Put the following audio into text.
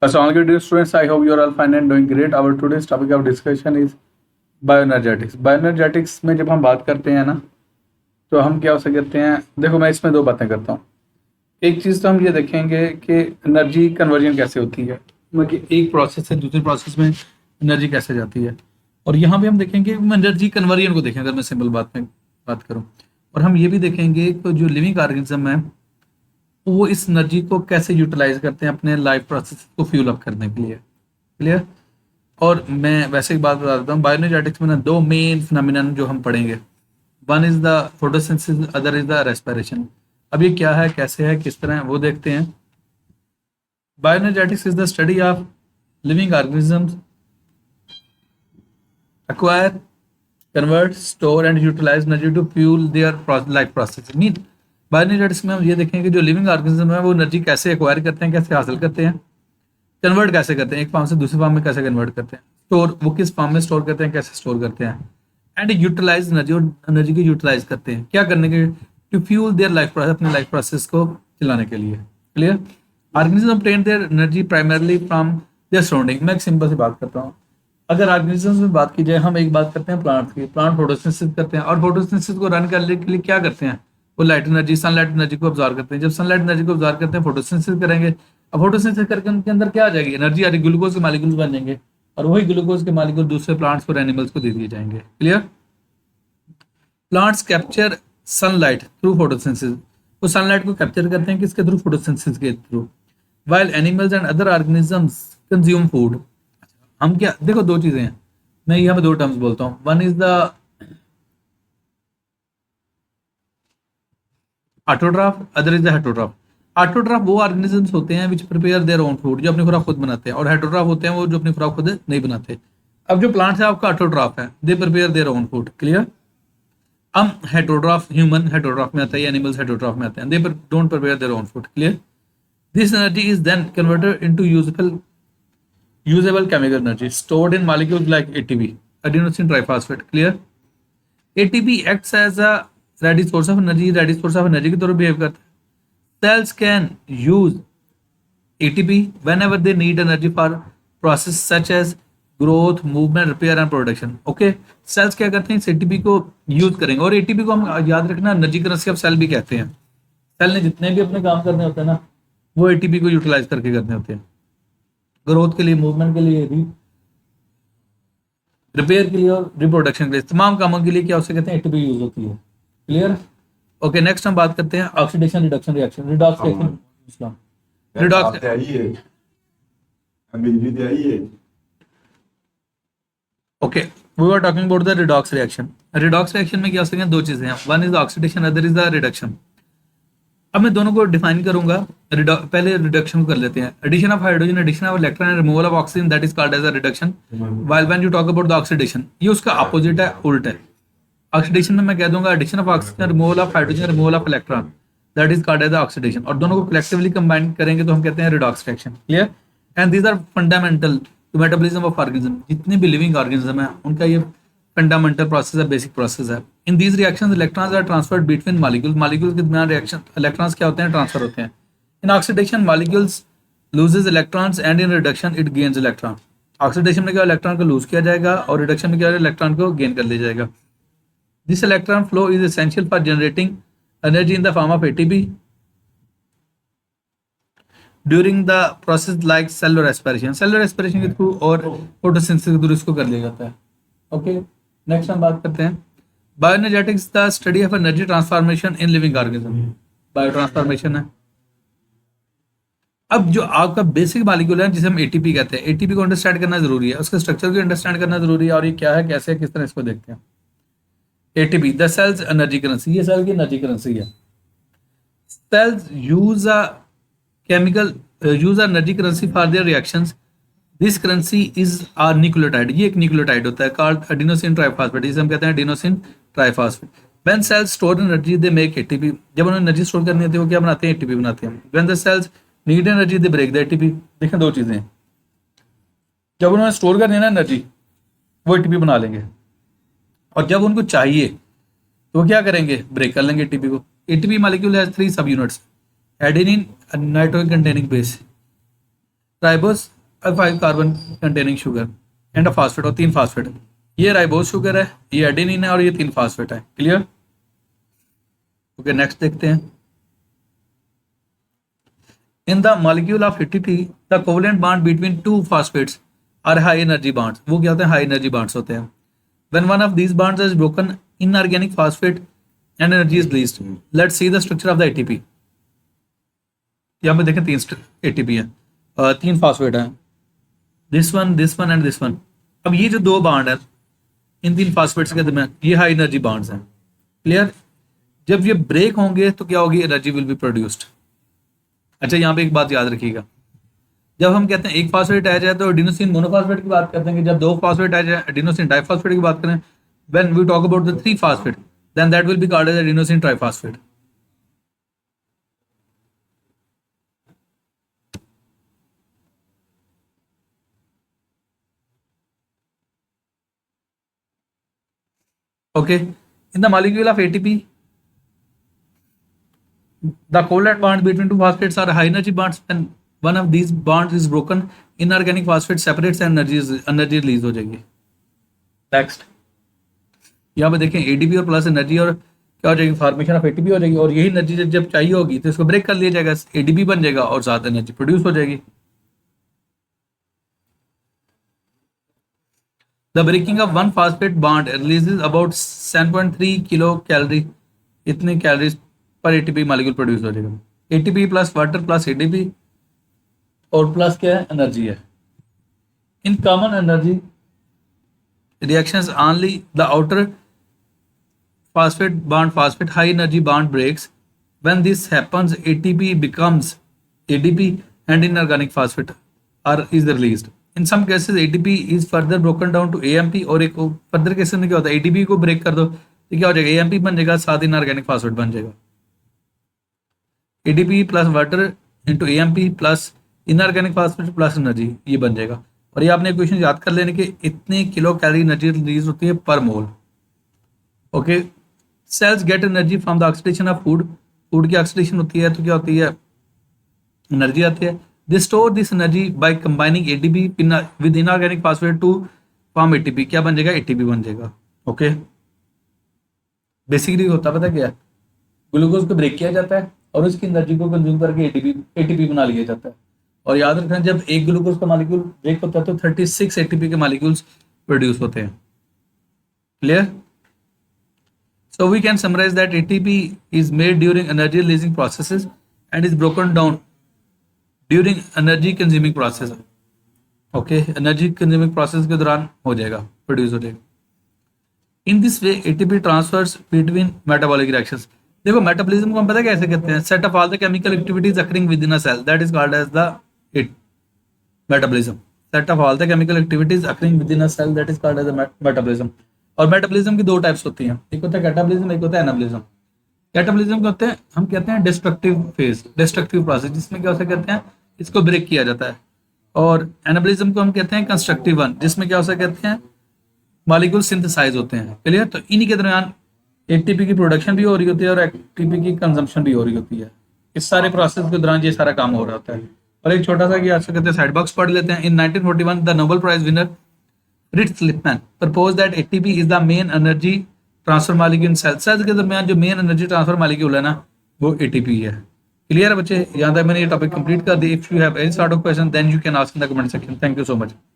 Assalamualaikum dear students, I hope you are all fine and doing great. Our today's topic of discussion is bioenergetics. Bioenergetics में जब हम बात करते हैं ना, तो हम क्या उसे कहते हैं, देखो मैं इसमें दो बातें करता हूँ। एक चीज़ तो हम ये देखेंगे कि एनर्जी कन्वर्जन कैसे होती है, मतलब कि एक प्रोसेस से दूसरे प्रोसेस में एनर्जी कैसे जाती है। और यहाँ भी हम देखेंगे एनर्जी कन्वर्जन को देखें, अगर मैं सिंपल बात में बात करूँ। और हम ये भी देखेंगे कि जो लिविंग ऑर्गेनिज्म है वो इस एनर्जी को कैसे यूटिलाइज करते हैं अपने लाइफ प्रोसेस को फ्यूल अप करने के लिए। क्लियर। और मैं वैसे एक बात बता देता हूँ, बायोएनर्जेटिक्स में ना दो मेन फिनोमिनन जो हम पढ़ेंगे, one is the photosynthesis, other is the respiration. अब ये क्या है, कैसे है, किस तरह है, वो देखते हैं। Bioenergetics is the study of living organisms acquire, convert, store and utilize energy to fuel their life process। Mean bioenergetics में हम ये देखेंगे जो लिविंग ऑर्गेनिज्म है वो एनर्जी कैसे एक्वायर करते हैं, कैसे हासिल करते हैं, कन्वर्ट कैसे करते हैं, एक फॉर्म से दूसरे फॉर्म में कैसे कन्वर्ट करते हैं, स्टोर वो किस फॉर्म में स्टोर करते हैं, कैसे स्टोर करते हैं, एंड यूटिलाइज एनर्जी, और एनर्जी को यूटिलाइज करते हैं क्या करने के, to fuel their life process, अपने लाइफ प्रोसेस को चलाने के लिए। Clear. Organism obtain their energy primarily from their surrounding. मैं एक सिंपल सी बात करता हूँ, अगर ऑर्गेनिजम्स में बात की जाए, हम एक बात करते हैं प्लांट की, प्लांट फोटोसिंथेसिस करते हैं, और फोटोसिंथेसिस को रन करने के लिए क्या करते हैं, वो लाइट एनर्जी, सनलाइट एनर्जी को ऑब्जॉर्व करते हैं। जब सनलाइट एनर्जी को ऑब्जॉर्व करते हैं, फोटोसिंथेसिस करेंगे। अब फोटोसिंथेसिस करके उनके अंदर क्या आ जाएगी, एनर्जी आ रही, ग्लूकोज के मालिक्यूल बन जाएंगे, और वही ग्लूकोज के मालिक्यूल दूसरे प्लांट्स और एनिमल्स को दे दिए जाएंगे। Clear. Plants capture sunlight through photosynthesis, वो सनलाइट को कैप्चर करते हैं किसके थ्रू, फोटोसिंथेसिस के through. While animals and other organisms consume food. हम क्या, देखो दो चीजें हैं, मैं यहाँ पे दो टर्म्स बोलता हूँ, one is the autotroph, other is the heterotroph. Autotroph वो ऑर्गेनिजम्स होते हैं विच प्रिपेयर देयर ओन फूड, जो अपनी खुराक खुद बनाते हैं, और हेटरोट्रॉफ होते हैं वो जो अपनी खुराक खुद नहीं बनाते। अब जो प्लांट्स है आपका ऑटोट्रॉफ है, they prepare their own food. Clear. हम हेटरोट्रॉफ, ह्यूमन हेटरोट्रॉफ में आता है, एनिमल्स हेटरोट्रॉफ में आते हैं, they don't prepare their own food. Clear. This energy is then converted into usable chemical energy stored in molecules like ATP, adenosine triphosphate। Clear। ATP acts as a ready source of energy, ready source of energy की तरह behave करता है। Cells can use ATP whenever they need energy for process such as growth, movement, repair and production। Okay, cells क्या करते हैं, इस ATP को use करेंगे, और ATP को हम याद रखना एनर्जी करेंसी ऑफ सेल भी कहते हैं। सेल ने जितने भी अपने काम करने होते हैं ना, वो ATP को यूटिलाइज करके करने होते हैं, ग्रोथ के लिए, मूवमेंट के लिए, रिपेयर के लिए और रिप्रोडक्शन के लिए, तमाम कामों के लिए क्या उसे कहते हैं, एटीपी यूज होती है। क्लियर। ओके, नेक्स्ट हम बात करते हैं oxidation reduction reaction, redox reaction. Redox okay, we were talking about the redox reaction. Redox reaction में क्या होते हैं, दो चीजें हैं, one is the oxidation, other is the reduction. अब मैं दोनों को डिफाइन करूंगा। पहले रिडक्शन कर लेते हैं। Addition of hydrogen, addition of electron and removal of oxygen, that is called as a reduction. While when you talk about the oxidation, ये उसका अपोजिट है, उल्ट है। ऑक्सीडेशन में मैं कह दूंगा addition of oxygen, removal of hydrogen, removal of electron, that is called as oxidation. और दोनों को कलेक्टिवली कंबाइन करेंगे तो हम कहते हैं redox reaction. Clear. And these are fundamental to metabolism of organism. जितने भी लिविंग ऑर्गेनिज्म है उनका ये फंडामेंटल प्रोसेस है, बेसिक प्रोसेस है। In these reactions electrons are transferred between molecules, molecules के दरमियान रिएक्शन इलेक्ट्रॉन्स क्या होते हैं, ट्रांसफर होते हैं। In oxidation molecules loses electrons and in reduction it gains electron. Oxidation में क्या इलेक्ट्रॉन को लूज किया जाएगा, और रिडक्शन में क्या इलेक्ट्रॉन को गेन कर लिया जाएगा। This electron flow is essential for generating energy in the form of ATP during the process like cellular respiration. Cellular respiration के थ्रू और फोटोसिंथेसिस के थ्रू इसको कर लिया जाता है। ओके, नेक्स्ट हम बात करते हैं bioenergetics, the study of energy transformation in living organism. Bio transformation है। अब जो आपका बेसिक मॉलिक्यूल है जिसे हम एटीपी कहते हैं, एटीपी को अंडरस्टैंड करना जरूरी है, उसके स्ट्रक्चर को अंडरस्टैंड करना जरूरी है, और ये क्या है, कैसे है, किस तरह इसको देखते हैं। ATP the cell's energy currency, ये सेल की एनर्जी करेंसी है। Cells use a chemical use a energy currency for their reactions. This currency is are nucleotide, ये एक न्यूक्लियोटाइड होता है, कॉल्ड एडिनोसिन ट्राइफॉस्फेट, जिसे हम कहते हैं adenosine triphosphate. When cells store energy they make ATP, जब उन्हें एनर्जी स्टोर करनी होती है वो क्या बनाते हैं, एटीपी बनाते हैं। When the cells need energy they break the ATP. देखें दो चीजें, जब उन्होंने स्टोर करनी है ना एनर्जी, वो एटीपी बना लेंगे, और जब उनको चाहिए तो वो क्या करेंगे, ब्रेक कर लेंगे एटीपी को। एटीपी मॉलिक्यूल हैज 3 सब units, adenine nitrogen containing base, ribose 5 carbon containing sugar and a phosphate, और 3 फास्फेट। ये राइबोस शुगर है, ये एडेनिन है और ये 3 फास्फेट है। क्लियर? ओके, नेक्स्ट देखते हैं। In the molecule of ATP the covalent bond between two phosphates are high energy bonds. वो क्या होते हैं? हाई एनर्जी बॉन्ड्स होते हैं। When one of these bonds is broken inorganic phosphate and energy is released. Let's see the structure of the ATP. यहाँ पे देखें 3 ATP है, 3 फास्फेट है, this one and this one. अब ये जो 2 बॉन्ड है इन 3 फास्फेट्स के दरमियान, ये हाई एनर्जी बॉन्ड्स हैं। क्लियर? जब ये ब्रेक होंगे तो क्या होगी? Energy will be produced. अच्छा, यहाँ पे एक बात याद रखिएगा, जब हम कहते हैं एक फास्फेट आ जाए तो एडिनोसिन मोनोफास्फेट की बात करते हैं, जब 2 फास्फेट आ जाए एडिनोसिन डाइफास्फेट की बात करें। When we talk about the 3 phosphate then that will be called as adenosine triphosphate. Okay, in the molecule of ATP, the covalent bond between 2 phosphates are high energy bonds. When one of these bonds is broken, inorganic phosphate separates and energy release हो जाएगी। Next, यहाँ पे देखें ATP और plus energy, और क्या हो जाएगी? फॉर्मेशन ऑफ एटीपी हो जाएगी, और यही एनर्जी जब चाहिए होगी तो इसको ब्रेक कर लिया जाएगा, एटीपी बन जाएगा और ज्यादा एनर्जी प्रोड्यूस हो जाएगी। The breaking of one phosphate bond releases about 7.3 kilo calorie, इतने कैलोरीज पर एटीपी मॉलिक्यूल प्रोड्यूस हो जाएगा। ATP plus water plus ATP और प्लस क्या है? एनर्जी है। In common energy reactions only the outer phosphate high energy bond breaks. When this happens, ATP becomes ADP and inorganic phosphate is released. In some cases ATP is further broken down to AMP, और एक further cases में क्या होता है? ATP को break कर दो तो क्या हो जाएगा? AMP बन जाएगा, साथ इनऑर्गेनिक फास्फेट बन जाएगा। ATP plus water into AMP plus inorganic phosphate plus energy, ये बन जाएगा। और ये आपने क्वेश्चन याद कर लेने के इतने किलो कैलोरी एनर्जी रिलीज होती है पर मोल। Okay, cells get energy from the oxidation of food. Food की ऑक्सीडेशन होती है तो क्या होती है? एनर्जी आती है। They store this energy by combining ATP with inorganic phosphate to form ATP. क्या बन जाएगा? एटीपी बन जाएगा। ओके, बेसिकली होता पता क्या है? ग्लूकोज को ब्रेक किया जाता है और उसकी एनर्जी को कंज्यूम करके एटीपी बना लिया जाता है। और याद रखना, जब एक ग्लूकोज का मॉलिक्यूल ब्रेक होता है तो 36 एटीपी के मॉलिक्यूल्स प्रोड्यूस होते हैं। Clear? So we can summarise that ATP is made during energy releasing processes and is broken down during energy consuming process. Okay, energy consuming process के दौरान हो जाएगा, प्रोड्यूस हो जाएगा। In this way ATP transfers between metabolic reactions. देखो, metabolism को हम पता कैसे कहते हैं? Set of all the chemical activities occurring within a cell, that is called as the metabolism. Set of all the chemical activities occurring within a cell, that is called as the metabolism. और metabolism की 2 types होती हैं, एक होता है catabolism, एक होता है एनाबॉलिज्म। कैटाबॉलिज्म क्या होते हैं? हम कहते हैं डिस्ट्रक्टिव फेज, डिस्ट्रक्टिव प्रोसेस, जिसमें क्या होता है? कहते हैं इसको ब्रेक किया जाता है। और एनाबॉलिज्म को हम कहते हैं कंस्ट्रक्टिव वन, जिसमें क्या होता है? कहते हैं मॉलिक्यूल सिंथेसाइज होते हैं। क्लियर? तो इन्हीं के दरमियान एटीपी की प्रोडक्शन भी हो रही होती है और एटीपी की कंजम्पशन भी हो रही होती है। इस सारे प्रोसेस के दौरान ये सारा काम हो रहा होता है। और एक छोटा सा कि आज कहते हैं साइड बॉक्स पढ़ लेते हैं। In 1941 the Nobel prize winner Fritz Lipmann propose that ATP is the main energy transfer molecule in cells के दरमियान जो मेन एनर्जी ट्रांसफर मॉलिक्यूल है ना, वो एटीपी है। क्लियर है बच्चे? यहाँ तक मैंने ये टॉपिक कंप्लीट कर दी। If you have any sort of question then you can ask in the comment section. Thank you so much.